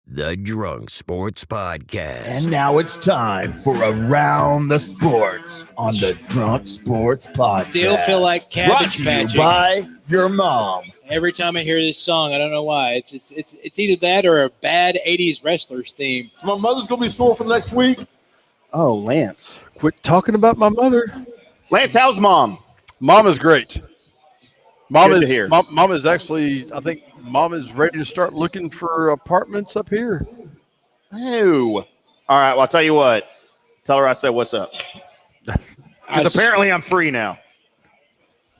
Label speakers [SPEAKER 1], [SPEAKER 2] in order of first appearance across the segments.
[SPEAKER 1] the Drunk Sports Podcast.
[SPEAKER 2] And now it's time for Around the Sports on the Drunk Sports Podcast.
[SPEAKER 3] Still feel like Cabbage Patch
[SPEAKER 2] by your mom.
[SPEAKER 3] Every time I hear this song, I don't know why. It's either that or a bad 80s wrestlers theme.
[SPEAKER 4] My mother's going to be sore for the next week.
[SPEAKER 2] Oh, Lance.
[SPEAKER 5] Quit talking about my mother.
[SPEAKER 4] Lance, how's mom?
[SPEAKER 5] Mom is great. Mom
[SPEAKER 4] Good
[SPEAKER 5] is
[SPEAKER 4] to hear.
[SPEAKER 5] Mom is actually, I think Mom is ready to start looking for apartments up here.
[SPEAKER 4] Oh. All right, well, I'll tell you what. Tell her I said what's up. Because apparently I'm free now.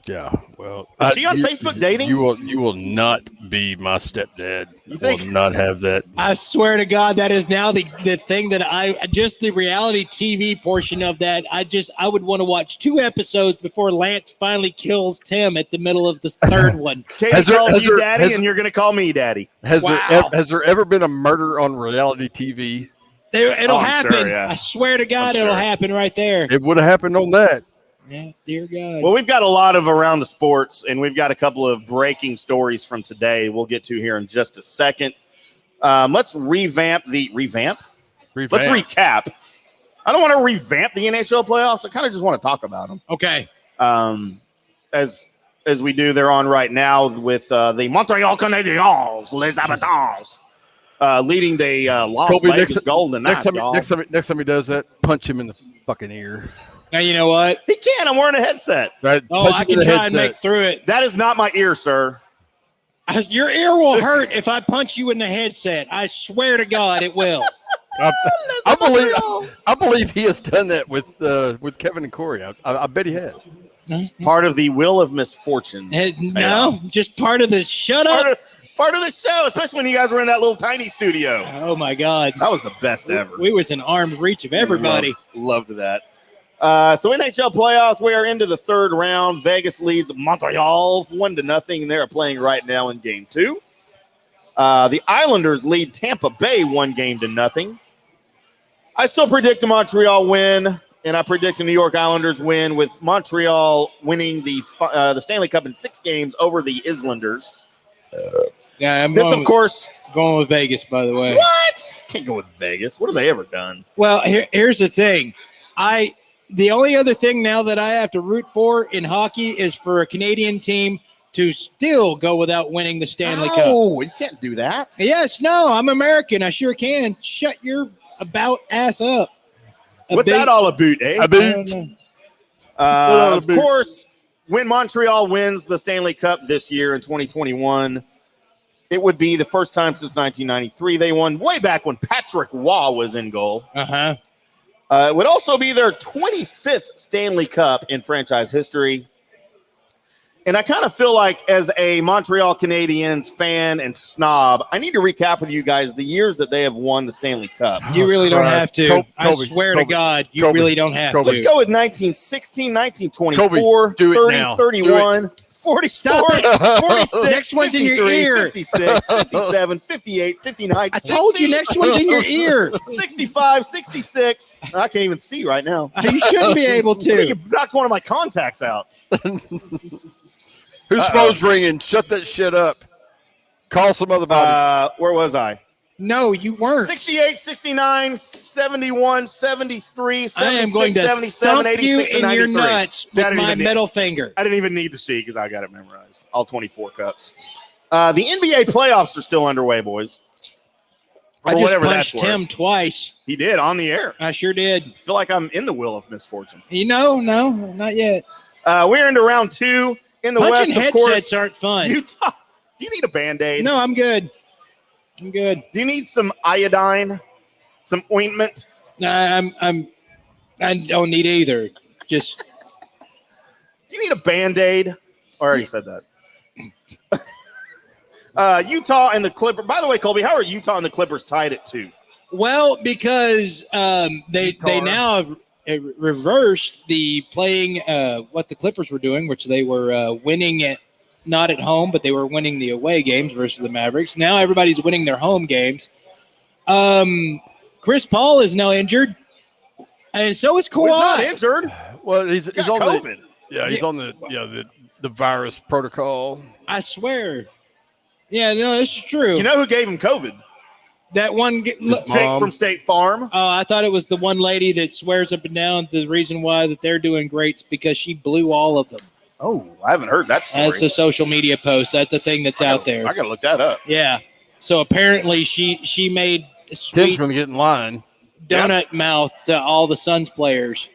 [SPEAKER 5] Yeah, well.
[SPEAKER 4] Is she on Facebook dating?
[SPEAKER 5] You will not be my stepdad.
[SPEAKER 4] You think?
[SPEAKER 5] Will not have that.
[SPEAKER 3] I swear to God, that is now the thing that just the reality TV portion of that. I would want to watch 2 episodes before Lance finally kills Timm at the middle of the third one.
[SPEAKER 4] Katie calls you daddy, and you're going to call me daddy.
[SPEAKER 5] Has there ever been a murder on reality TV?
[SPEAKER 3] It'll happen.
[SPEAKER 4] Sure, yeah.
[SPEAKER 3] I swear to God, it'll happen right there.
[SPEAKER 5] It would have happened on that.
[SPEAKER 3] Yeah, dear God.
[SPEAKER 4] Well, we've got a lot of Around the Sports, and we've got a couple of breaking stories from today we'll get to here in just a second. Let's revamp. Let's recap. I don't want to revamp the NHL playoffs. I kind of just want to talk about them.
[SPEAKER 3] Okay.
[SPEAKER 4] As we do, they're on right now with the Montreal Canadiens, Les Habitants, leading the Las
[SPEAKER 5] Colby,
[SPEAKER 4] Vegas Golden Knights.
[SPEAKER 5] Next time he does that, punch him in the fucking ear.
[SPEAKER 3] Now, you know what?
[SPEAKER 4] He can't. I'm wearing a headset.
[SPEAKER 5] Right?
[SPEAKER 3] Oh, I can try and make through it.
[SPEAKER 4] That is not my ear, sir.
[SPEAKER 3] Your ear will hurt if I punch you in the headset. I swear to God, it will.
[SPEAKER 5] I believe he has done that with Kevin and Corey. I bet he has.
[SPEAKER 4] Part of the wheel of misfortune.
[SPEAKER 3] No, just part of this. Shut up.
[SPEAKER 4] Part of the show, especially when you guys were in that little tiny studio.
[SPEAKER 3] Oh, my God.
[SPEAKER 4] That was the best ever.
[SPEAKER 3] We was in arm's reach of everybody.
[SPEAKER 4] Loved that. So NHL playoffs, we are into the third round. Vegas leads Montreal 1-0. They're playing right now in game 2. The Islanders lead Tampa Bay 1-0. I still predict a Montreal win, and I predict a New York Islanders win, with Montreal winning the Stanley Cup in 6 games over the Islanders.
[SPEAKER 3] Yeah, I'm
[SPEAKER 4] of course,
[SPEAKER 3] going with Vegas, by the way.
[SPEAKER 4] What? Can't go with Vegas. What have they ever done?
[SPEAKER 3] Well, here's the thing. The only other thing now that I have to root for in hockey is for a Canadian team to still go without winning the Stanley Cup.
[SPEAKER 4] Oh, you can't do that.
[SPEAKER 3] Yes, no, I'm American. I sure can. Shut your about ass up.
[SPEAKER 4] What's that all about, eh? Of course, when Montreal wins the Stanley Cup this year in 2021, it would be the first time since 1993 they won, way back when Patrick Waugh was in goal.
[SPEAKER 3] Uh-huh.
[SPEAKER 4] It would also be their 25th Stanley Cup in franchise history. And I kind of feel like, as a Montreal Canadiens fan and snob, I need to recap with you guys the years that they have won the Stanley Cup.
[SPEAKER 3] You really don't have to.
[SPEAKER 5] Colby,
[SPEAKER 3] I swear to God, you really don't have to.
[SPEAKER 4] Let's go with 1916, 1924, 30, 31, 44,
[SPEAKER 3] Stop it.
[SPEAKER 4] 46,
[SPEAKER 3] Next one's in your
[SPEAKER 4] 53,
[SPEAKER 3] ear.
[SPEAKER 4] 56, 57, 58, 59,
[SPEAKER 3] I told you next one's in your ear.
[SPEAKER 4] 65, 66. I can't even see right now.
[SPEAKER 3] You shouldn't be able to.
[SPEAKER 4] You knocked one of my contacts out.
[SPEAKER 5] Whose phone's ringing? Shut that shit up. Call some other body.
[SPEAKER 4] Where was I?
[SPEAKER 3] No, you weren't.
[SPEAKER 4] 68, 69, 71, 73, 76,
[SPEAKER 3] I am going to
[SPEAKER 4] 77,
[SPEAKER 3] stomp
[SPEAKER 4] 86,
[SPEAKER 3] you
[SPEAKER 4] and
[SPEAKER 3] in your
[SPEAKER 4] 93.
[SPEAKER 3] nuts with my middle finger.
[SPEAKER 4] I didn't even need to see because I got it memorized. All 24 cups. The NBA playoffs are still underway, boys.
[SPEAKER 3] I just punched Timm twice.
[SPEAKER 4] He did, on the air.
[SPEAKER 3] I sure did.
[SPEAKER 4] I feel like I'm in the wheel of misfortune.
[SPEAKER 3] No, not yet.
[SPEAKER 4] We're into round 2 in the
[SPEAKER 3] Punching
[SPEAKER 4] West, of course.
[SPEAKER 3] headsets aren't fun.
[SPEAKER 4] Utah. Do you need a Band-Aid?
[SPEAKER 3] No, I'm good. I'm good.
[SPEAKER 4] Do you need some iodine? Some ointment?
[SPEAKER 3] No, I don't need either. Just.
[SPEAKER 4] Do you need a Band-Aid? I already said that. Utah and the Clippers. By the way, Colby, how are Utah and the Clippers tied at 2?
[SPEAKER 3] Well, because they now have reversed the playing what the Clippers were doing, which they were winning it. Not at home, but they were winning the away games versus the Mavericks. Now everybody's winning their home games. Chris Paul is now injured, and so is Kawhi.
[SPEAKER 4] He's not injured.
[SPEAKER 5] Well, he's on
[SPEAKER 4] COVID.
[SPEAKER 5] He's on the virus protocol.
[SPEAKER 3] I swear. Yeah, no, this is true.
[SPEAKER 4] You know who gave him COVID?
[SPEAKER 3] That one
[SPEAKER 4] Jake from State Farm.
[SPEAKER 3] Oh, I thought it was the one lady that swears up and down the reason why that they're doing great is because she blew all of them.
[SPEAKER 4] Oh, I haven't heard that story.
[SPEAKER 3] That's a social media post. That's a thing that's out there.
[SPEAKER 4] I got to look that up.
[SPEAKER 3] Yeah. So apparently she made
[SPEAKER 5] Timm's
[SPEAKER 3] sweet
[SPEAKER 5] going to get in line.
[SPEAKER 3] donut mouth to all the Suns players.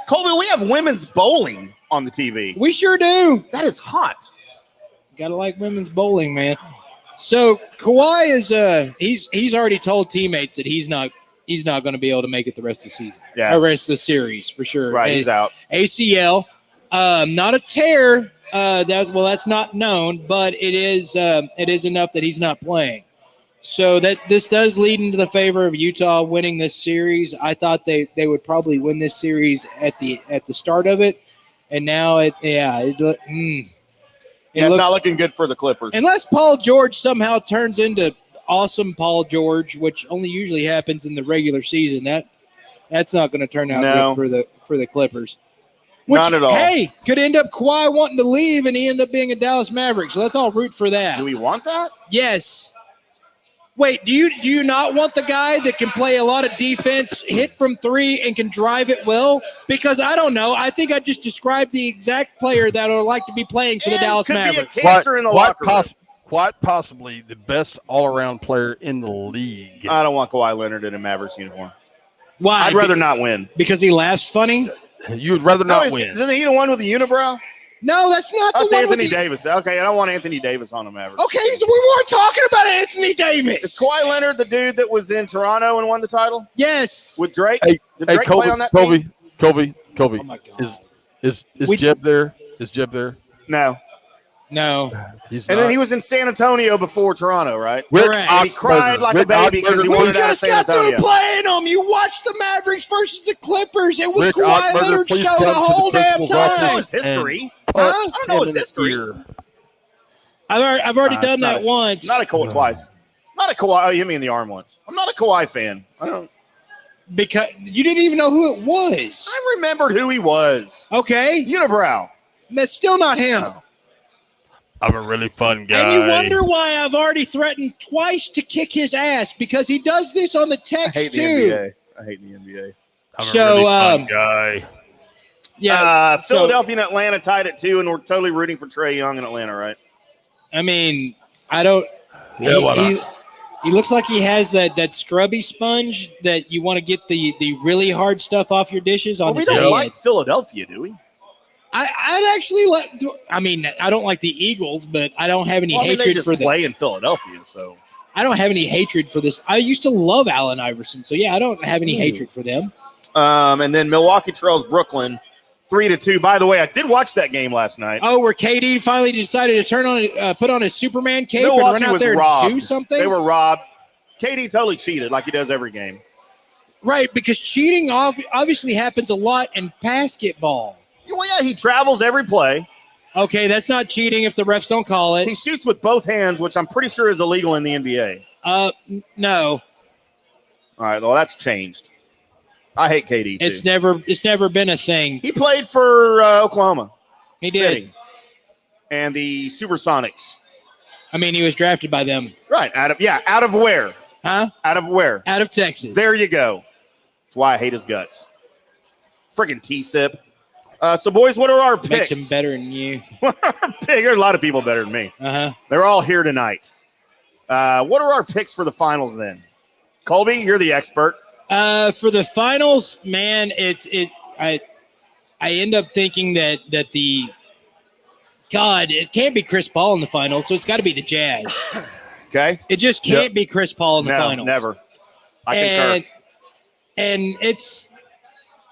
[SPEAKER 4] Colby, we have women's bowling on the TV.
[SPEAKER 3] We sure do.
[SPEAKER 4] That is hot.
[SPEAKER 3] Gotta like women's bowling, man. So Kawhi is he's already told teammates that he's not going to be able to make it the rest of the season.
[SPEAKER 4] Yeah,
[SPEAKER 3] or rest of the series for sure.
[SPEAKER 4] Right, he's out.
[SPEAKER 3] ACL, not a tear. That's not known, but it is enough that he's not playing. So that this does lead into the favor of Utah winning this series. I thought they would probably win this series at the start of it, and now
[SPEAKER 4] It's not looking good for the Clippers.
[SPEAKER 3] Unless Paul George somehow turns into awesome Paul George, which only usually happens in the regular season. That's not going to turn out good for the Clippers. Which,
[SPEAKER 4] not at all.
[SPEAKER 3] Hey, could end up Kawhi wanting to leave and he end up being a Dallas Mavericks. So let's all root for that.
[SPEAKER 4] Do we want that?
[SPEAKER 3] Yes. Wait, do you not want the guy that can play a lot of defense, hit from three, and can drive it well? Because I don't know. I think I just described the exact player that I would like to be playing for the Dallas Mavericks.
[SPEAKER 4] Be a cancer in the locker room.
[SPEAKER 5] Quite possibly the best all-around player in the league.
[SPEAKER 4] I don't want Kawhi Leonard in a Mavericks uniform.
[SPEAKER 3] Why?
[SPEAKER 4] I'd rather not win.
[SPEAKER 3] Because he laughs funny?
[SPEAKER 5] You would rather not win.
[SPEAKER 4] Isn't he the one with the unibrow?
[SPEAKER 3] No, that's not the one.
[SPEAKER 4] Anthony Davis. Okay, I don't want Anthony Davis on the Mavericks.
[SPEAKER 3] Okay, we weren't talking about Anthony Davis.
[SPEAKER 4] Is Kawhi Leonard the dude that was in Toronto and won the title?
[SPEAKER 3] Yes.
[SPEAKER 4] With Drake?
[SPEAKER 5] Did
[SPEAKER 4] Drake
[SPEAKER 5] Colby,
[SPEAKER 4] play on that team?
[SPEAKER 5] Colby.
[SPEAKER 3] Oh my God.
[SPEAKER 5] Is Jeb there? Is Jeb there?
[SPEAKER 4] No.
[SPEAKER 5] He's
[SPEAKER 4] and
[SPEAKER 5] not.
[SPEAKER 4] then he was in San Antonio before Toronto, right?
[SPEAKER 3] Correct.
[SPEAKER 4] And he cried like a baby because he wanted out of San Antonio.
[SPEAKER 3] We just got through playing them. You watched the Mavericks versus the Clippers. It was
[SPEAKER 5] Rick
[SPEAKER 3] Kawhi
[SPEAKER 5] Otberger,
[SPEAKER 3] Leonard
[SPEAKER 5] please
[SPEAKER 3] show
[SPEAKER 5] come
[SPEAKER 3] the
[SPEAKER 5] to
[SPEAKER 3] whole
[SPEAKER 5] the
[SPEAKER 3] damn
[SPEAKER 5] principal's office.
[SPEAKER 3] time.
[SPEAKER 4] I know his history.
[SPEAKER 3] Huh?
[SPEAKER 4] I don't know his history.
[SPEAKER 3] I've already done that once.
[SPEAKER 4] Not a Kawhi twice. Not a Kawhi. Oh, you mean the arm once? I'm not a Kawhi fan. I don't.
[SPEAKER 3] Because you didn't even know who it was.
[SPEAKER 4] I remembered who he was.
[SPEAKER 3] Okay.
[SPEAKER 4] Unibrow.
[SPEAKER 3] That's still not him.
[SPEAKER 5] I'm a really fun guy.
[SPEAKER 3] And you wonder why I've already threatened twice to kick his ass because he does this on the text
[SPEAKER 4] I hate
[SPEAKER 3] too.
[SPEAKER 4] the NBA. I hate the NBA.
[SPEAKER 5] I'm a really fun guy.
[SPEAKER 3] Yeah.
[SPEAKER 4] Philadelphia and Atlanta tied at 2, and we're totally rooting for Trae Young in Atlanta, right?
[SPEAKER 3] I mean, I don't.
[SPEAKER 5] Yeah, why not?
[SPEAKER 3] He looks like he has that scrubby sponge that you want to get the really hard stuff off your dishes on.
[SPEAKER 4] Well, we
[SPEAKER 3] his
[SPEAKER 4] don't
[SPEAKER 3] head.
[SPEAKER 4] like Philadelphia, do we?
[SPEAKER 3] I'd actually like. I mean, I don't like the Eagles, but I don't have any hatred
[SPEAKER 4] they just
[SPEAKER 3] for them.
[SPEAKER 4] play in Philadelphia, so
[SPEAKER 3] I don't have any hatred for this. I used to love Allen Iverson, so yeah, I don't have any hatred for them.
[SPEAKER 4] And then Milwaukee trails Brooklyn 3-2. By the way, I did watch that game last night.
[SPEAKER 3] Oh, where KD finally decided to put on his Superman cape
[SPEAKER 4] Milwaukee
[SPEAKER 3] and run out
[SPEAKER 4] was
[SPEAKER 3] there
[SPEAKER 4] robbed.
[SPEAKER 3] and do something?
[SPEAKER 4] They were robbed. KD totally cheated like he does every game.
[SPEAKER 3] Right, because cheating obviously happens a lot in basketball.
[SPEAKER 4] Well, yeah, he travels every play.
[SPEAKER 3] Okay, that's not cheating if the refs don't call it.
[SPEAKER 4] He shoots with both hands, which I'm pretty sure is illegal in the NBA.
[SPEAKER 3] No.
[SPEAKER 4] All right, well, that's changed. I hate KD, too.
[SPEAKER 3] It's never been a thing.
[SPEAKER 4] He played for Oklahoma.
[SPEAKER 3] He did.
[SPEAKER 4] City. And the Supersonics.
[SPEAKER 3] I mean, he was drafted by them.
[SPEAKER 4] Right, out of where?
[SPEAKER 3] Huh?
[SPEAKER 4] Out of where?
[SPEAKER 3] Out of Texas.
[SPEAKER 4] There you go. That's why I hate his guts. Friggin' T-Sip. So, boys, what are our picks?
[SPEAKER 3] Makes him better than you.
[SPEAKER 4] There's a lot of people better than me.
[SPEAKER 3] Uh-huh.
[SPEAKER 4] They're all here tonight. What are our picks for the finals then? Colby, you're the expert.
[SPEAKER 3] For the finals, man, I end up thinking that the it can't be Chris Paul in the finals, so it's got to be the Jazz.
[SPEAKER 4] Okay.
[SPEAKER 3] It just can't be Chris Paul in the finals.
[SPEAKER 4] Never. I concur.
[SPEAKER 3] And it's,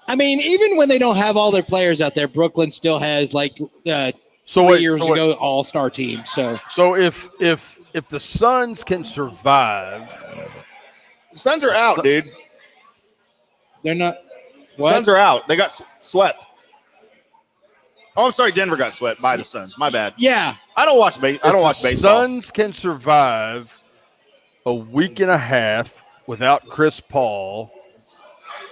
[SPEAKER 3] I mean, even when they don't have all their players out there, Brooklyn still has like 3 years ago all-star team. So
[SPEAKER 5] if the Suns can survive,
[SPEAKER 4] the Suns are out, dude.
[SPEAKER 3] They're not. What?
[SPEAKER 4] Suns are out. They got swept. Oh, I'm sorry. Denver got swept by the Suns. My bad.
[SPEAKER 3] Yeah.
[SPEAKER 4] I don't watch baseball.
[SPEAKER 5] Suns can survive a week and a half without Chris Paul.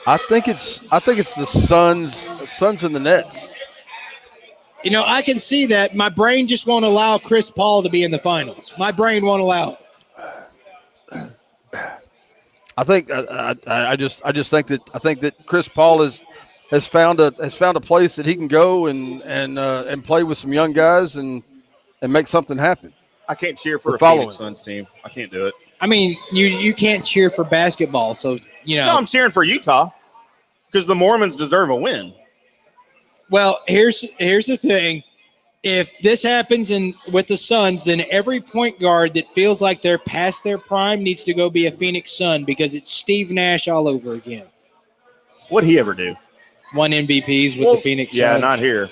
[SPEAKER 5] I think it's the Suns in the net.
[SPEAKER 3] You know, I can see that. My brain just won't allow Chris Paul to be in the finals. My brain won't allow it.
[SPEAKER 5] I think I just think that Chris Paul has found a place that he can go and play with some young guys and make something happen.
[SPEAKER 4] I can't cheer for
[SPEAKER 5] We're
[SPEAKER 4] a
[SPEAKER 5] following.
[SPEAKER 4] Phoenix Suns team. I can't do it.
[SPEAKER 3] I mean, you can't cheer for basketball, so
[SPEAKER 4] No, I'm cheering for Utah because the Mormons deserve a win.
[SPEAKER 3] Well, here's the thing. If this happens with the Suns, then every point guard that feels like they're past their prime needs to go be a Phoenix Sun because it's Steve Nash all over again.
[SPEAKER 4] What'd he ever do?
[SPEAKER 3] Won MVPs with the Phoenix Suns.
[SPEAKER 4] Yeah, not here.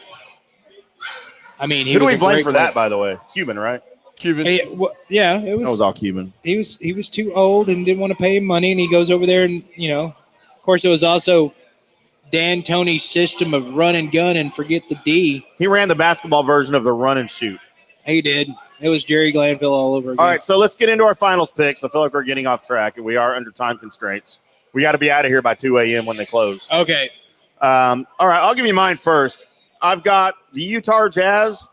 [SPEAKER 3] I mean,
[SPEAKER 4] who do we blame for that, by the way? Cuban, right?
[SPEAKER 5] Cuban.
[SPEAKER 3] It was
[SPEAKER 4] all Cuban.
[SPEAKER 3] He was too old and didn't want to pay him money, and he goes over there and of course, it was also Dan Tony's system of run and gun and forget the D.
[SPEAKER 4] He ran the basketball version of the run and shoot.
[SPEAKER 3] He did. It was Jerry Glanville all over again.
[SPEAKER 4] All right, so let's get into our finals picks. I feel like we're getting off track, and we are under time constraints. We got to be out of here by 2 a.m. when they close.
[SPEAKER 3] Okay.
[SPEAKER 4] All right, I'll give you mine first. I've got the Utah Jazz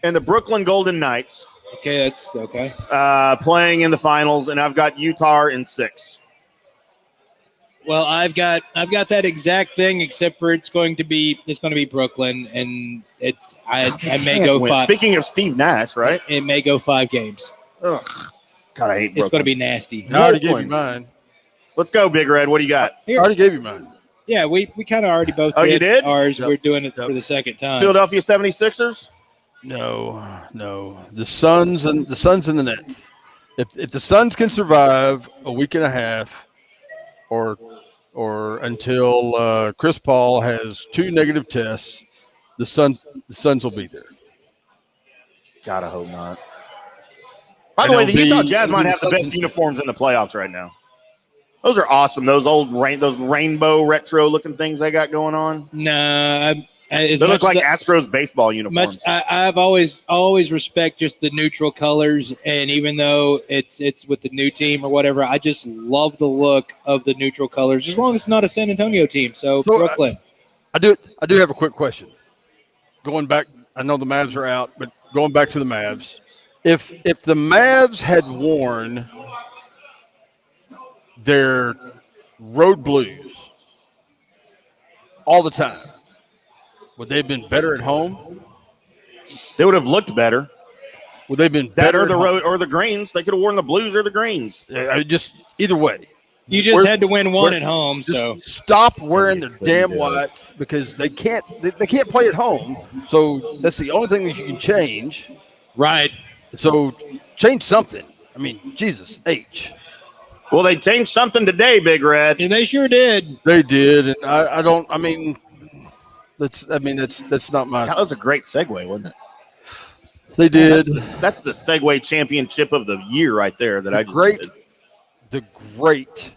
[SPEAKER 4] and the Brooklyn Golden Knights.
[SPEAKER 3] Okay, that's okay.
[SPEAKER 4] Playing in the finals, and I've got Utah in 6.
[SPEAKER 3] Well, I've got that exact thing, except for it's going to be Brooklyn, and I may go
[SPEAKER 4] win.
[SPEAKER 3] 5.
[SPEAKER 4] Speaking of Steve Nash, right?
[SPEAKER 3] It may go 5 games.
[SPEAKER 4] Ugh. God, I hate Brooklyn.
[SPEAKER 3] It's going to be nasty.
[SPEAKER 5] I already gave you mine.
[SPEAKER 4] Let's go, Big Red. What do you got?
[SPEAKER 5] I already gave you mine.
[SPEAKER 3] Yeah, we kind of already both
[SPEAKER 4] Oh, you did?
[SPEAKER 3] ours.
[SPEAKER 5] Yep.
[SPEAKER 3] We're doing it for the second time.
[SPEAKER 4] Philadelphia 76ers?
[SPEAKER 5] No. The Suns and the net. If the Suns can survive a week and a half, or until Chris Paul has 2 negative tests, the Suns will be there.
[SPEAKER 4] God, I hope not. By the way, the Utah Jazz might have the best uniforms in the playoffs right now. Those are awesome. Those those rainbow retro looking things they got going on.
[SPEAKER 3] Nah,
[SPEAKER 4] they look like Astros baseball uniforms.
[SPEAKER 3] I've always respect just the neutral colors, and even though it's with the new team or whatever, I just love the look of the neutral colors. As long as it's not a San Antonio team, so Brooklyn.
[SPEAKER 5] I do have a quick question. Going back, I know the Mavs are out, but going back to the Mavs, if the Mavs had worn their road blues all the time, would they have been better at home?
[SPEAKER 4] They would have looked better.
[SPEAKER 5] Would they have been
[SPEAKER 4] that
[SPEAKER 5] better
[SPEAKER 4] or the road or the greens? They could have worn the blues or the greens.
[SPEAKER 5] Just either way.
[SPEAKER 3] You just had to win one at home, so
[SPEAKER 5] stop wearing their damn whites because they can't play at home. So that's the only thing that you can change.
[SPEAKER 3] Right.
[SPEAKER 5] So change something. I mean, Jesus H.
[SPEAKER 4] Well, they changed something today, Big Red.
[SPEAKER 3] And they sure did.
[SPEAKER 5] They did, and I don't. I mean, that's not my.
[SPEAKER 4] That was a great segue, wasn't it?
[SPEAKER 5] They did.
[SPEAKER 4] That's the Segway Championship of the year right there. That I just did.
[SPEAKER 5] The great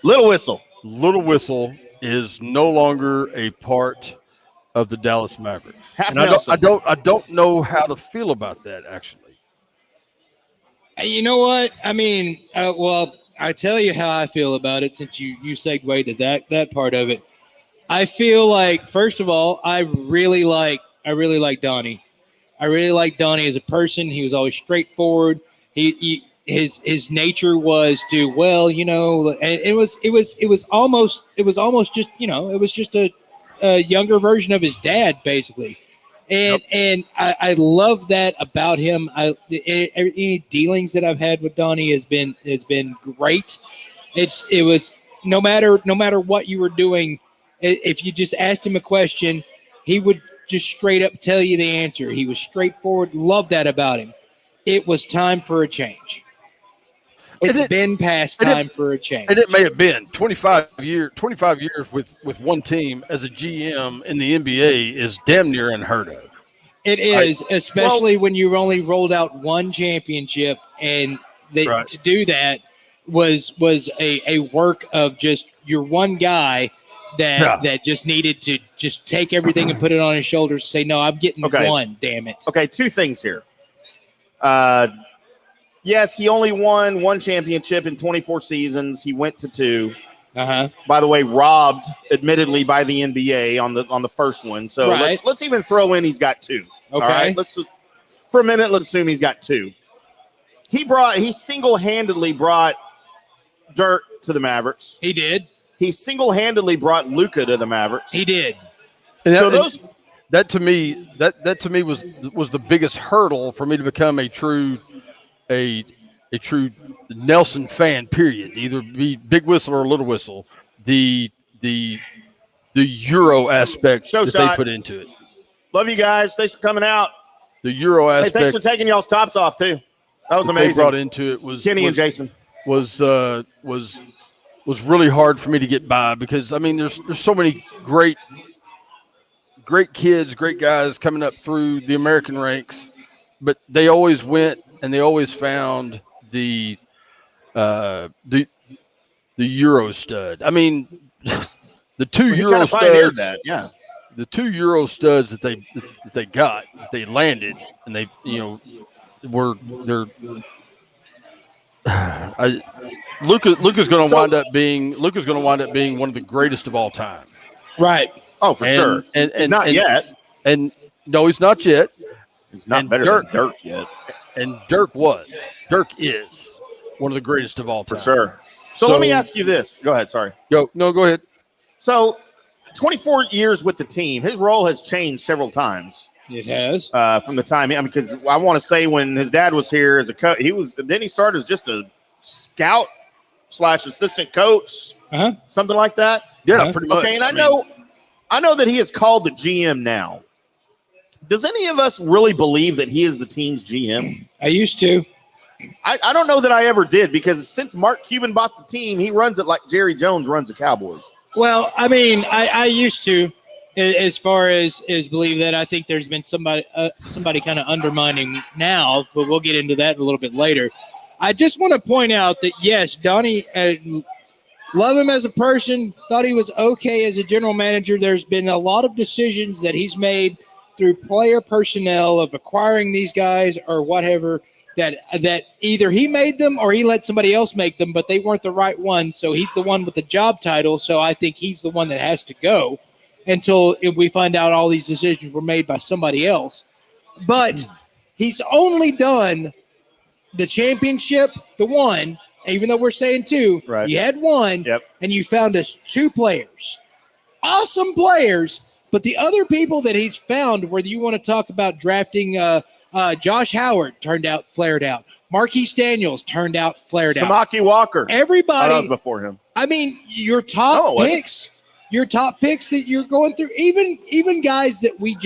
[SPEAKER 4] Little Whistle.
[SPEAKER 5] Little Whistle is no longer a part of the Dallas Mavericks. And I don't know how to feel about that, actually.
[SPEAKER 3] You know what? I mean, well, I tell you how I feel about it since you segued to that part of it. I feel like, first of all, I really like Donnie. I really like Donnie as a person. He was always straightforward. His nature was to, well, you know, and it was almost just, you know, it was just a younger version of his dad, basically. And I love that about him. Any dealings that I've had with Donnie has been great. It was no matter what you were doing, if you just asked him a question, he would just straight up tell you the answer. He was straightforward. Love that about him. It was time for a change. It's been past time for a change.
[SPEAKER 5] And it may have been 25 years with one team as a GM in the NBA is damn near unheard of.
[SPEAKER 3] It is, especially when you only rolled out one championship, and to do that was a work of just your one guy that just needed to just take everything and put it on his shoulders and say, no, I'm getting one, damn it.
[SPEAKER 4] Okay, 2 things here. Yes, he only won one championship in 24 seasons. He went to 2. By the way, robbed, admittedly, by the NBA on the first one. So let's even throw in he's got 2.
[SPEAKER 3] Okay.
[SPEAKER 4] All right? Let's just, for a minute, let's assume he's got 2. He single-handedly brought Dirk to the Mavericks.
[SPEAKER 3] He did.
[SPEAKER 4] He single-handedly brought Luka to the Mavericks.
[SPEAKER 3] He did.
[SPEAKER 4] So those
[SPEAKER 5] that to me was the biggest hurdle for me to become a true Nelson fan. Period. Either be big whistle or little whistle. The Euro aspect that they put into it.
[SPEAKER 4] Love you guys. Thanks for coming out.
[SPEAKER 5] The Euro aspect.
[SPEAKER 4] Hey, thanks for taking y'all's tops off too. That was amazing.
[SPEAKER 5] They brought into it was
[SPEAKER 4] Kenny and Jason.
[SPEAKER 5] Was really hard for me to get by because I mean there's so many great kids, great guys coming up through the American ranks, but they always went and they always found the Euro stud. I mean, the two Euro studs. The 2 Euro studs that they got, they landed, and they Luka's going to wind up being one of the greatest of all time.
[SPEAKER 3] Right.
[SPEAKER 4] Oh, for sure. And he's not yet.
[SPEAKER 5] And no, he's not yet.
[SPEAKER 4] He's not better than Dirk yet.
[SPEAKER 5] And Dirk is one of the greatest of all time.
[SPEAKER 4] For sure. So let me ask you this. Go ahead. Sorry.
[SPEAKER 5] Go ahead.
[SPEAKER 4] So 24 years with the team, his role has changed several times.
[SPEAKER 3] It has.
[SPEAKER 4] From the time, because I want to say when his dad was here as a coach, then he started as just a scout / assistant coach, something like that.
[SPEAKER 5] Yeah, pretty much.
[SPEAKER 4] Okay, and I know that he is called the GM now. Does any of us really believe that he is the team's GM?
[SPEAKER 3] I used to.
[SPEAKER 4] I don't know that I ever did because since Mark Cuban bought the team, he runs it like Jerry Jones runs the Cowboys.
[SPEAKER 3] Well, I mean, I used to. As far as believe that, I think there's been somebody kind of undermining now, but we'll get into that a little bit later. I just want to point out that, yes, Donnie, love him as a person, thought he was okay as a general manager. There's been a lot of decisions that he's made through player personnel of acquiring these guys or whatever that either he made them or he let somebody else make them, but they weren't the right ones, so he's the one with the job title, so I think he's the one that has to go until we find out all these decisions were made by somebody else. But he's only done the championship, the one, even though we're saying two.
[SPEAKER 4] Right.
[SPEAKER 3] You had one, and you found us 2 players. Awesome players, but the other people that he's found, whether you want to talk about drafting Josh Howard, turned out flared out. Marquise Daniels turned out flared out.
[SPEAKER 4] Samaki Walker.
[SPEAKER 3] Everybody.
[SPEAKER 4] That was before him.
[SPEAKER 3] I mean, your top picks. Your top picks that you're going through, even guys that we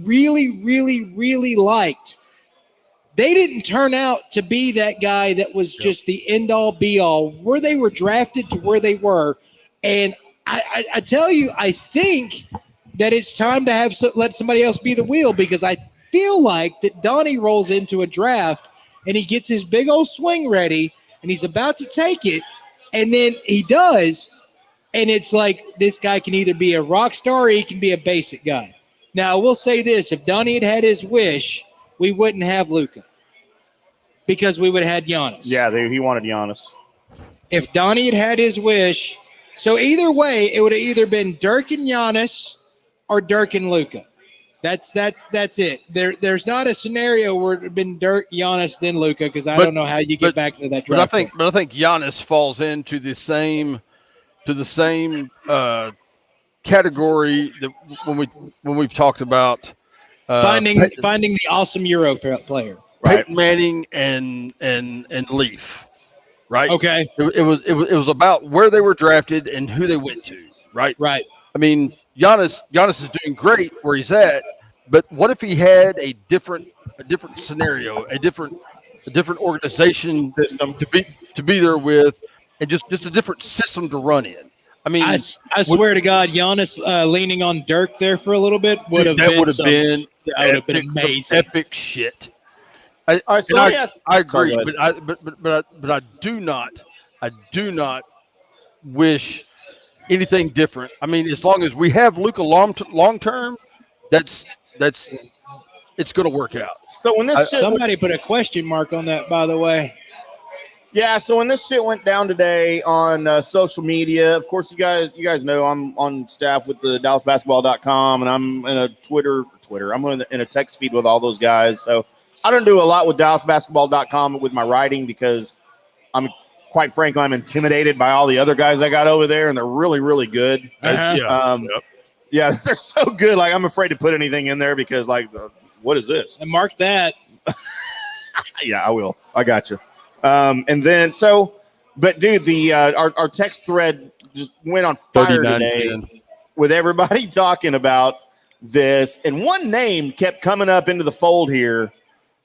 [SPEAKER 3] really, really, really liked, they didn't turn out to be that guy that was just the end-all, be-all, where they were drafted to where they were. And I tell you, I think that it's time to let somebody else be the wheel because I feel like that Donnie rolls into a draft and he gets his big old swing ready and he's about to take it, and then he does. And it's like this guy can either be a rock star or he can be a basic guy. Now, I will say this. If Donnie had his wish, we wouldn't have Luka because we would have had Giannis.
[SPEAKER 4] Yeah, he wanted Giannis.
[SPEAKER 3] If Donnie had his wish, so either way, it would have either been Dirk and Giannis or Dirk and Luka. That's it. There's not a scenario where it would have been Dirk, Giannis, then Luka because I don't know how you get back into that draft.
[SPEAKER 5] But I think Giannis falls into the same category that when we've talked about
[SPEAKER 3] finding the awesome Euro player,
[SPEAKER 5] right? Peyton Manning and Leaf, right?
[SPEAKER 3] Okay,
[SPEAKER 5] it was about where they were drafted and who they went to, right?
[SPEAKER 3] Right.
[SPEAKER 5] I mean, Giannis is doing great where he's at, but what if he had a different scenario, a different organization system to be there with? And just a different system to run in. I mean,
[SPEAKER 3] I swear to God, Giannis leaning on Dirk there for a little bit would have been amazing,
[SPEAKER 5] epic shit. I agree, but I do not wish anything different. I mean, as long as we have Luka long term, it's going to work out.
[SPEAKER 4] So when this
[SPEAKER 3] somebody put a question mark on that, by the way.
[SPEAKER 4] Yeah, so when this shit went down today on social media, of course, you guys know I'm on staff with the DallasBasketball.com, and I'm in a Twitter. I'm in a text feed with all those guys. So I don't do a lot with DallasBasketball.com with my writing because I'm quite frankly, I'm intimidated by all the other guys I got over there, and they're really, really good. Yeah, they're so good. Like, I'm afraid to put anything in there because, like, what is this?
[SPEAKER 3] And mark that.
[SPEAKER 4] Yeah, I will. I got you. And then but dude, our text thread just went on fire today with everybody talking about this, and one name kept coming up into the fold here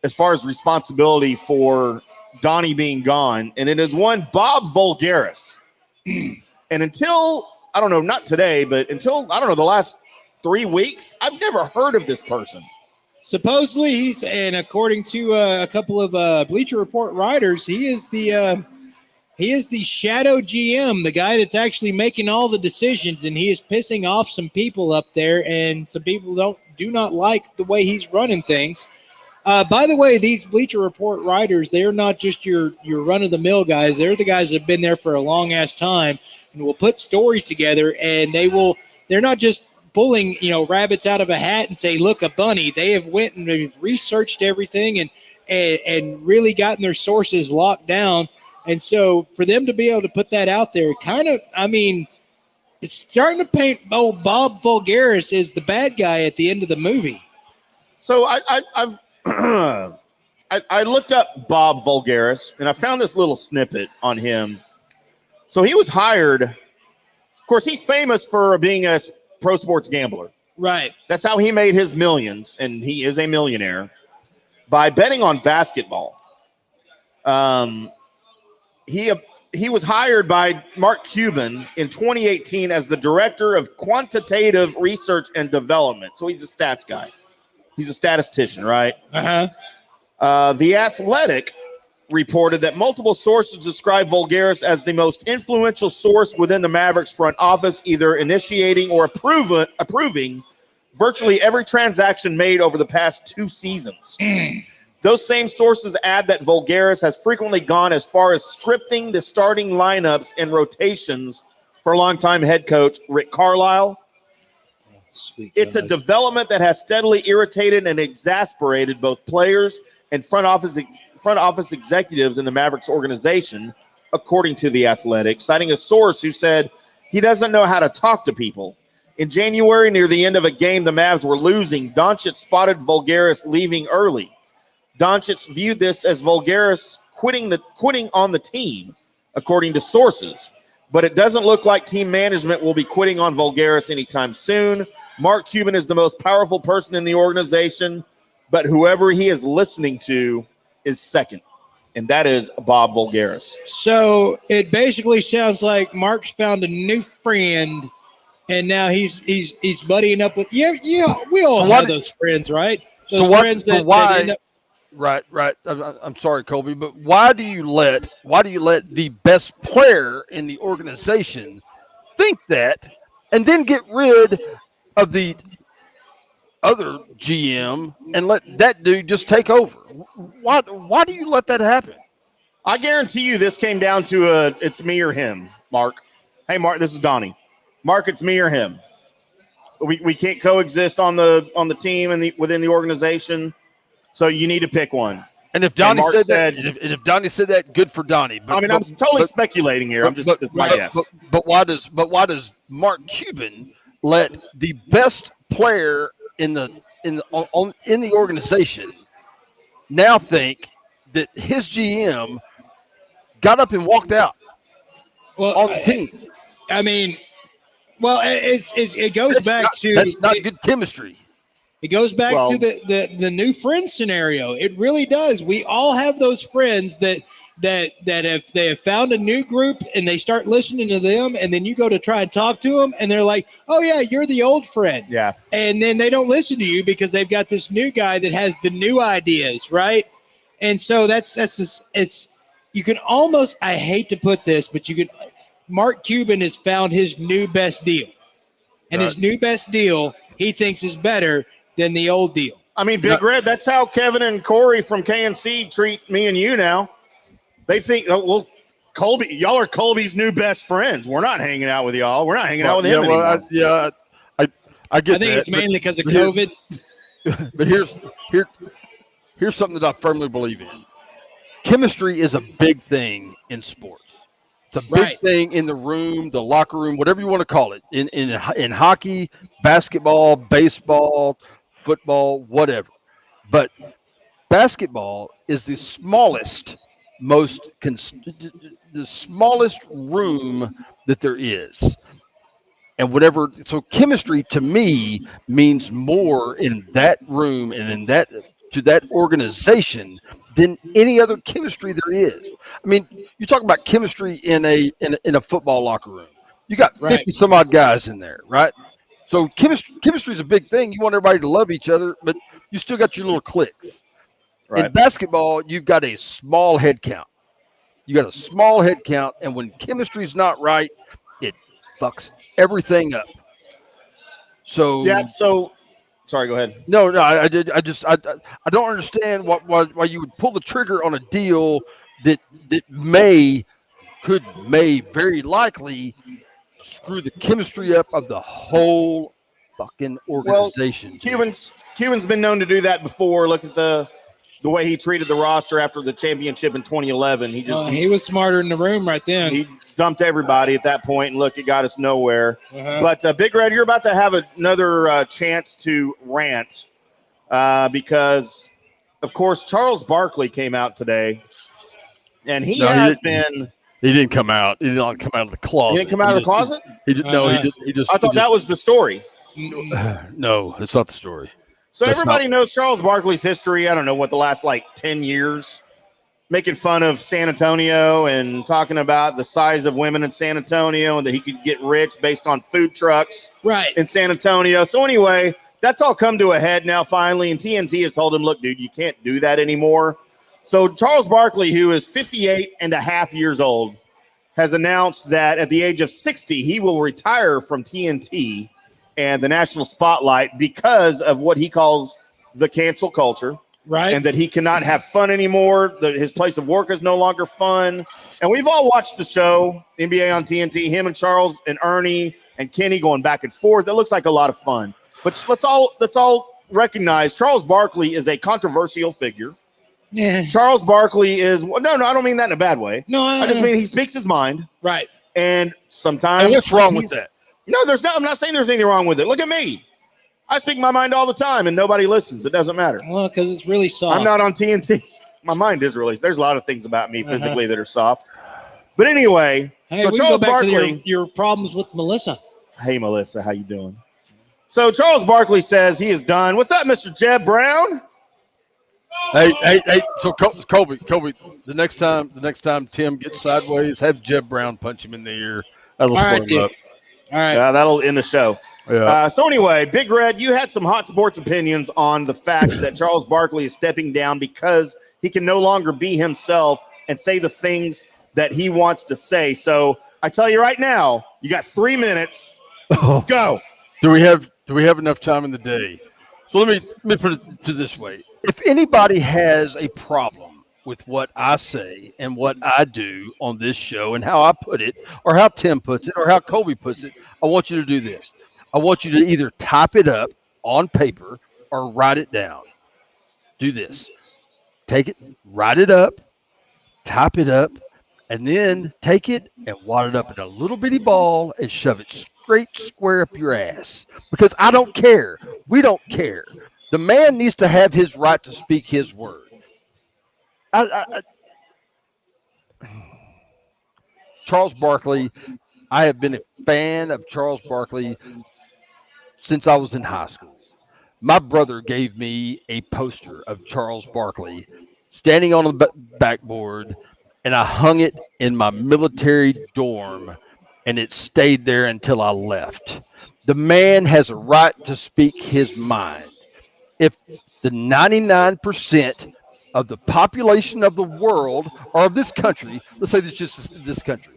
[SPEAKER 4] as far as responsibility for Donnie being gone, and it is one Bob Vulgaris. And until, I don't know, not today, but until, I don't know, the last 3 weeks, I've never heard of this person.
[SPEAKER 3] Supposedly and according to a couple of Bleacher Report writers, he is the shadow GM, the guy that's actually making all the decisions, and he is pissing off some people up there, and some people do not like the way he's running things. By the way, these Bleacher Report writers, they're not just your run-of-the-mill guys. They're the guys that have been there for a long-ass time and will put stories together, and they're not just pulling, rabbits out of a hat and say, look, a bunny. They have went and they've researched everything and really gotten their sources locked down. And so for them to be able to put that out there, it's starting to paint old Bob Vulgaris as the bad guy at the end of the movie.
[SPEAKER 4] So I've I looked up Bob Vulgaris, and I found this little snippet on him. So he was hired. Of course, he's famous for being a pro sports gambler.
[SPEAKER 3] Right.
[SPEAKER 4] That's how he made his millions, and he is a millionaire, by betting on basketball. He was hired by Mark Cuban in 2018 as the director of quantitative research and development. So he's a stats guy. He's a statistician, right? The Athletic reported that multiple sources describe Vulgaris as the most influential source within the Mavericks front office, either initiating or approving virtually every transaction made over the past 2 seasons. Those same sources add that Vulgaris has frequently gone as far as scripting the starting lineups and rotations for longtime head coach Rick Carlisle. It's a development that has steadily irritated and exasperated both players and front office executives in the Mavericks organization, according to The Athletic, citing a source who said he doesn't know how to talk to people. In January, near the end of a game the Mavs were losing, Doncic spotted Vulgaris leaving early. Doncic viewed this as Vulgaris quitting on the team, according to sources. But it doesn't look like team management will be quitting on Vulgaris anytime soon. Mark Cuban is the most powerful person in the organization, but whoever he is listening to is second, and that is Bob Vulgaris.
[SPEAKER 3] So it basically sounds like Mark's found a new friend, and now he's buddying up with we all have those friends, right? Those friends that end up.
[SPEAKER 5] Right. I'm sorry, Colby, but why do you let the best player in the organization think that, and then get rid of the other GM and let that dude just take over? Why do you let that happen?
[SPEAKER 4] I guarantee you this came down to it's me or him, Mark. Hey, Mark, this is Donnie. Mark, it's me or him. We can't coexist on the team and within the organization, so you need to pick one.
[SPEAKER 5] And if Donnie said that, if Donnie said that, good for Donnie.
[SPEAKER 4] I'm totally speculating here. It's my guess.
[SPEAKER 5] But why does Mark Cuban let the best player in the organization now think that his GM got up and walked out on the team?
[SPEAKER 3] I mean, well, it goes back to
[SPEAKER 5] that's not good chemistry.
[SPEAKER 3] It goes back to the new friend scenario. It really does. We all have those friends that if they have found a new group and they start listening to them, and then you go to try and talk to them, and they're like, "Oh yeah, you're the old friend."
[SPEAKER 4] Yeah.
[SPEAKER 3] And then they don't listen to you because they've got this new guy that has the new ideas, right? And so that's just, you can almost, I hate to put this, but Mark Cuban has found his new best deal, and his new best deal he thinks is better than the old deal.
[SPEAKER 4] I mean, Big Red, that's how Kevin and Corey from KNC treat me and you now. They think, Colby, y'all are Colby's new best friends. We're not hanging out with y'all. We're not hanging out with him anymore.
[SPEAKER 5] I get
[SPEAKER 3] I think
[SPEAKER 5] that,
[SPEAKER 3] it's mainly because of COVID.
[SPEAKER 5] But here's something that I firmly believe in. Chemistry is a big thing in sports. It's a big thing in the room, the locker room, whatever you want to call it. In hockey, basketball, baseball, football, whatever. But basketball is the smallest, the smallest room that there is. And so chemistry to me means more in that room and to that organization than any other chemistry there is. I mean, you talk about chemistry in a football locker room. You got 50 some odd guys in there, right? So chemistry is a big thing. You want everybody to love each other, but you still got your little cliques. Right. In basketball, you've got a small head count. And when chemistry's not right, it fucks everything up. So
[SPEAKER 4] sorry, go ahead.
[SPEAKER 5] No, I don't understand why you would pull the trigger on a deal that may very likely screw the chemistry up of the whole fucking organization.
[SPEAKER 4] Well, Cuban's been known to do that before. Look at the way he treated the roster after the championship in 2011.
[SPEAKER 3] He was smarter in the room right then.
[SPEAKER 4] He dumped everybody at that point, and look, it got us nowhere. But Big Red, you're about to have another chance to rant because, of course, Charles Barkley came out today, and he
[SPEAKER 5] didn't come out. He did not come out of the closet.
[SPEAKER 4] He didn't come out of the closet?
[SPEAKER 5] He just.
[SPEAKER 4] I thought that was the story.
[SPEAKER 5] No, it's not the story.
[SPEAKER 4] So everybody knows Charles Barkley's history. I don't know what the last 10 years, making fun of San Antonio and talking about the size of women in San Antonio and that he could get rich based on food trucks in San Antonio. So anyway, that's all come to a head now finally. And TNT has told him, look, dude, you can't do that anymore. So Charles Barkley, who is 58 and a half years old, has announced that at the age of 60, he will retire from TNT and the national spotlight because of what he calls the cancel culture. Right. And that he cannot have fun anymore. That his place of work is no longer fun. And we've all watched the show, NBA on TNT, him and Charles and Ernie and Kenny going back and forth. It looks like a lot of fun. But let's all recognize Charles Barkley is a controversial figure. Yeah. Charles Barkley is no, I don't mean that in a bad way. No, I just mean he speaks his mind. Right. And sometimes
[SPEAKER 5] and what's wrong with that?
[SPEAKER 4] No, I'm not saying there's anything wrong with it. Look at me. I speak my mind all the time, and nobody listens. It doesn't matter.
[SPEAKER 3] Well, because it's really soft.
[SPEAKER 4] I'm not on TNT. My mind is really. There's a lot of things about me physically that are soft. But anyway, so Charles Barkley.
[SPEAKER 3] To your problems with Melissa.
[SPEAKER 4] Hey, Melissa, how you doing? So Charles Barkley says he is done. What's up, Mr. Jeb Brown?
[SPEAKER 5] Hey. So Colby, the next time Tim gets sideways, have Jeb Brown punch him in the ear. That'll slow him up.
[SPEAKER 4] All right. That'll end the show. Yeah. So anyway, Big Red, you had some hot sports opinions on the fact that Charles Barkley is stepping down because he can no longer be himself and say the things that he wants to say. So I tell you right now, you got 3 minutes. Go.
[SPEAKER 5] Do we have enough time in the day? So let me put it to this way. If anybody has a problem with what I say and what I do on this show and how I put it or how Tim puts it or how Colby puts it, I want you to do this. I want you to either type it up on paper or write it down. Do this. Take it, write it up, type it up, and then take it and wad it up in a little bitty ball and shove it straight square up your ass. Because I don't care. We don't care. The man needs to have his right to speak his word. Charles Barkley, I have been a fan of Charles Barkley since I was in high school. My brother gave me a poster of Charles Barkley standing on the backboard, and I hung it in my military dorm, and it stayed there until I left. The man has a right to speak his mind. If the 99% of the population of the world or of this country, let's say it's just this country,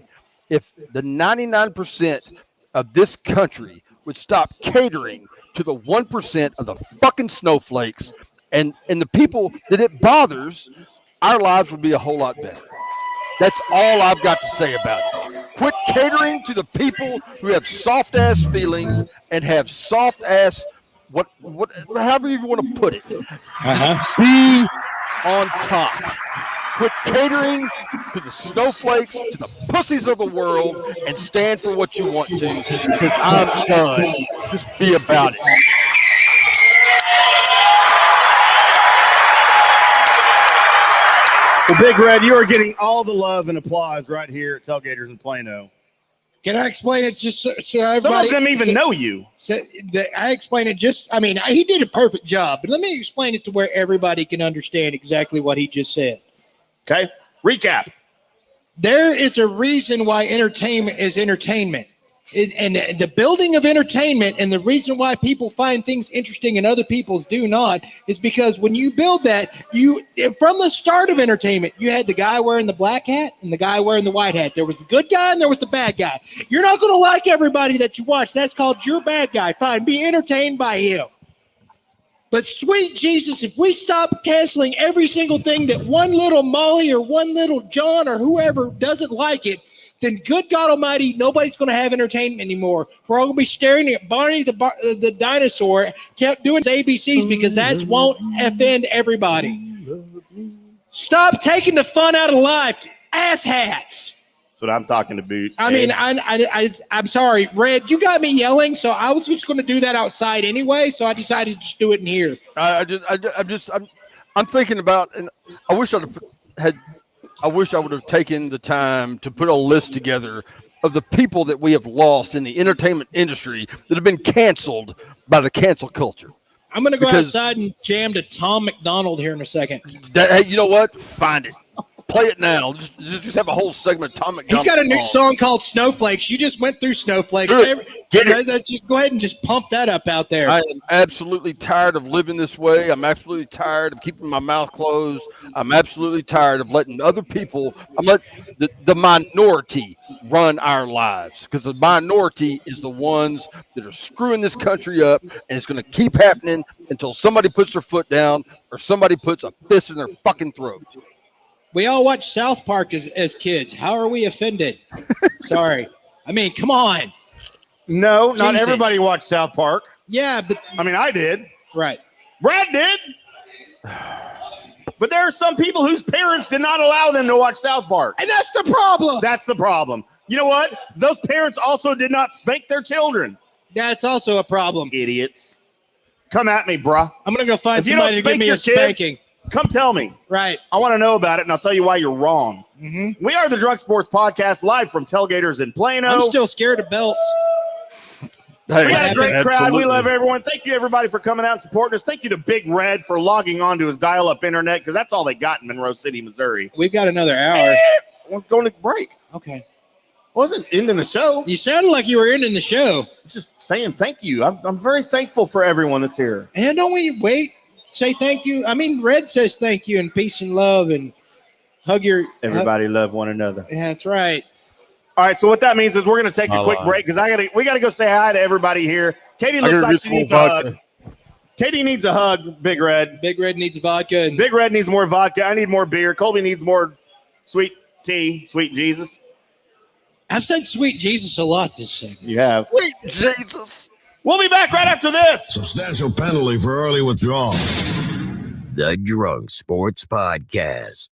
[SPEAKER 5] if the 99% of this country would stop catering to the 1% of the fucking snowflakes and the people that it bothers, our lives would be a whole lot better. That's all I've got to say about it. Quit catering to the people who have soft ass feelings and have soft ass however you want to put it. Be on top. Quit catering to the snowflakes, to the pussies of the world, and stand for what you want to. Because I'm done. Just be about it.
[SPEAKER 4] Well, Big Red, you are getting all the love and applause right here at Tailgaters in Plano.
[SPEAKER 3] Can I explain it just so everybody?
[SPEAKER 4] Some of them even know you.
[SPEAKER 3] I explain it he did a perfect job, but let me explain it to where everybody can understand exactly what he just said.
[SPEAKER 4] Okay, recap.
[SPEAKER 3] There is a reason why entertainment is entertainment. And the building of entertainment and the reason why people find things interesting and other people's do not is because when you build that, from the start of entertainment, you had the guy wearing the black hat and the guy wearing the white hat. There was the good guy and there was the bad guy. You're not going to like everybody that you watch. That's called your bad guy. Fine, be entertained by him. But sweet Jesus, if we stop canceling every single thing that one little Molly or one little John or whoever doesn't like it, then good God Almighty, nobody's going to have entertainment anymore. We're all going to be staring at Barney the dinosaur, kept doing his ABCs because that won't offend everybody. Stop taking the fun out of life, asshats.
[SPEAKER 4] That's what I'm talking about.
[SPEAKER 3] I mean, I'm sorry, Red. You got me yelling, so I was just going to do that outside anyway. So I decided to just do it in here.
[SPEAKER 5] I'm thinking about, and I wish I would have taken the time to put a list together of the people that we have lost in the entertainment industry that have been canceled by the cancel culture.
[SPEAKER 3] I'm going to go outside and jam to Tom McDonald here in a second.
[SPEAKER 5] Hey, you know what? Find it. Play it now. Just have a whole segment of Tom McDonald.
[SPEAKER 3] He's got a new song called Snowflakes. You just went through Snowflakes. Just go ahead and just pump that up out there.
[SPEAKER 5] I am absolutely tired of living this way. I'm absolutely tired of keeping my mouth closed. I'm absolutely tired of letting other people, the minority run our lives, because the minority is the ones that are screwing this country up, and it's going to keep happening until somebody puts their foot down or somebody puts a fist in their fucking throat.
[SPEAKER 3] We all watched South Park as kids. How are we offended? Sorry. I mean, come on.
[SPEAKER 4] No, not everybody watched South Park.
[SPEAKER 3] Yeah, but
[SPEAKER 4] I mean, I did.
[SPEAKER 3] Right.
[SPEAKER 4] Brad did. But there are some people whose parents did not allow them to watch South Park.
[SPEAKER 3] And that's the problem.
[SPEAKER 4] That's the problem. You know what? Those parents also did not spank their children.
[SPEAKER 3] That's also a problem.
[SPEAKER 4] Idiots. Come at me, bruh.
[SPEAKER 3] I'm going to go find somebody to give me a spanking.
[SPEAKER 4] Come tell me.
[SPEAKER 3] Right.
[SPEAKER 4] I want to know about it, and I'll tell you why you're wrong.
[SPEAKER 3] Mm-hmm.
[SPEAKER 4] We are the Drunk Sports Podcast, live from Tailgaters in Plano.
[SPEAKER 3] I'm still scared of belts.
[SPEAKER 4] Hey, we got a great crowd. We love everyone. Thank you, everybody, for coming out and supporting us. Thank you to Big Red for logging on to his dial-up internet, because that's all they got in Monroe City, Missouri.
[SPEAKER 3] We've got another hour.
[SPEAKER 4] We're going to break.
[SPEAKER 3] Okay.
[SPEAKER 4] Wasn't ending the show.
[SPEAKER 3] You sounded like you were ending the show.
[SPEAKER 4] Just saying thank you. I'm very thankful for everyone that's here.
[SPEAKER 3] And don't we wait? Say thank you. I mean, Red says thank you and peace and love and hug your.
[SPEAKER 4] Everybody love one another.
[SPEAKER 3] Yeah, that's right.
[SPEAKER 4] All right, so what that means is we're going to take a quick break because we got to go say hi to everybody here. Katie looks like she needs a hug. Katie needs a hug. Big Red.
[SPEAKER 3] Big Red needs vodka. And
[SPEAKER 4] Big Red needs more vodka. I need more beer. Colby needs more sweet tea. Sweet Jesus.
[SPEAKER 3] I've said sweet Jesus a lot this segment.
[SPEAKER 4] You have.
[SPEAKER 5] Sweet Jesus.
[SPEAKER 4] We'll be back right after this.
[SPEAKER 2] Substantial penalty for early withdrawal.
[SPEAKER 1] The Drunk Sports Podcast.